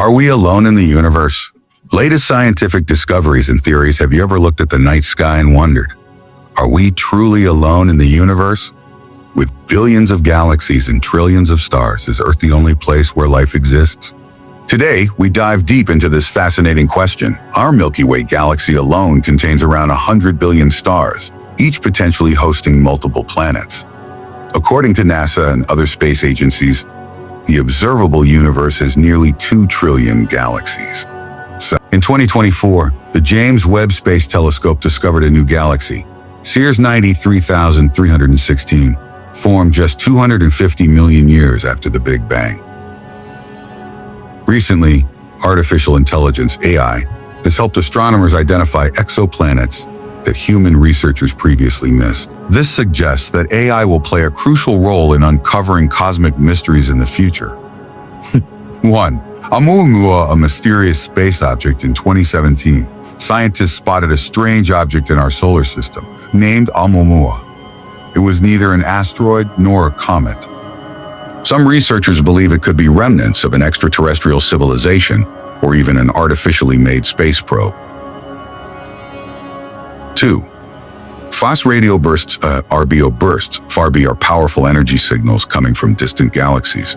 Are we alone in the universe? Latest scientific discoveries and theories. Have you ever looked at the night sky and wondered, are we truly alone in the universe? With billions of galaxies and trillions of stars, is Earth the only place where life exists? Today, we dive deep into this fascinating question. Our Milky Way galaxy alone contains around 100 billion stars, each potentially hosting multiple planets. According to NASA and other space agencies, the observable universe has nearly 2 trillion galaxies. In 2024, the James Webb Space Telescope discovered a new galaxy, Sears 93316, formed just 250 million years after the Big Bang. Recently, artificial intelligence, AI, has helped astronomers identify exoplanets that human researchers previously missed. This suggests that AI will play a crucial role in uncovering cosmic mysteries in the future. 1. Oumuamua, a mysterious space object. In 2017, scientists spotted a strange object in our solar system, named Oumuamua. It was neither an asteroid nor a comet. Some researchers believe it could be remnants of an extraterrestrial civilization or even an artificially made space probe. 2. FOS radio bursts, RBO bursts. FRB are powerful energy signals coming from distant galaxies.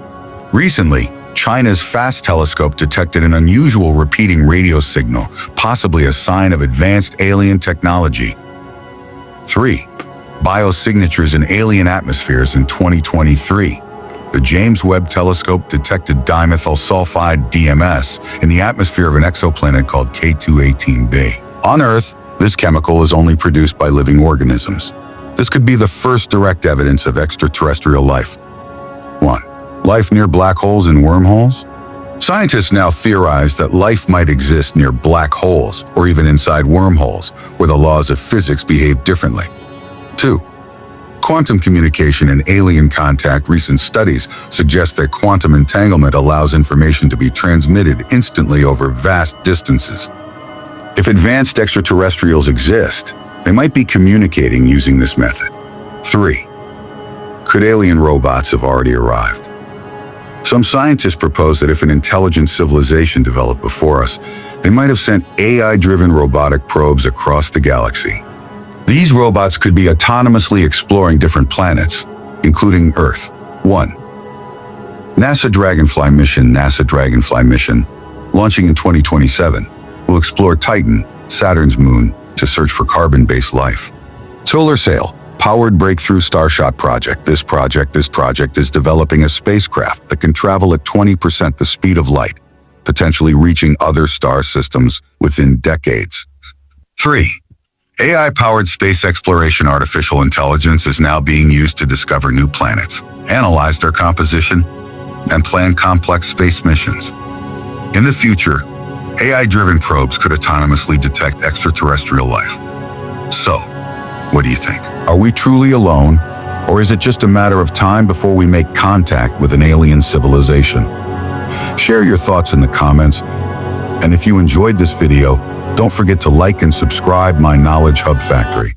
Recently, China's FAST telescope detected an unusual repeating radio signal, possibly a sign of advanced alien technology. 3. Biosignatures in alien atmospheres. In 2023, the James Webb Telescope detected dimethyl sulfide DMS in the atmosphere of an exoplanet called K218b. On Earth, this chemical is only produced by living organisms. This could be the first direct evidence of extraterrestrial life. 1. Life near black holes and wormholes? Scientists now theorize that life might exist near black holes or even inside wormholes, where the laws of physics behave differently. 2. Quantum communication and alien contact. Recent studies suggest that quantum entanglement allows information to be transmitted instantly over vast distances. If advanced extraterrestrials exist, they might be communicating using this method. 3. Could alien robots have already arrived? Some scientists propose that if an intelligent civilization developed before us, they might have sent AI-driven robotic probes across the galaxy. These robots could be autonomously exploring different planets, including Earth. 1. NASA Dragonfly mission, launching in 2027, will explore Titan, Saturn's moon, to search for carbon-based life. Solar Sail, powered breakthrough Starshot project. This project is developing a spacecraft that can travel at 20% the speed of light, potentially reaching other star systems within decades. 3. AI-powered space exploration. Artificial intelligence is now being used to discover new planets, analyze their composition, and plan complex space missions. In the future, AI-driven probes could autonomously detect extraterrestrial life. So, what do you think? Are we truly alone, or is it just a matter of time before we make contact with an alien civilization? Share your thoughts in the comments, and if you enjoyed this video, don't forget to like and subscribe my Knowledge Hub Factory.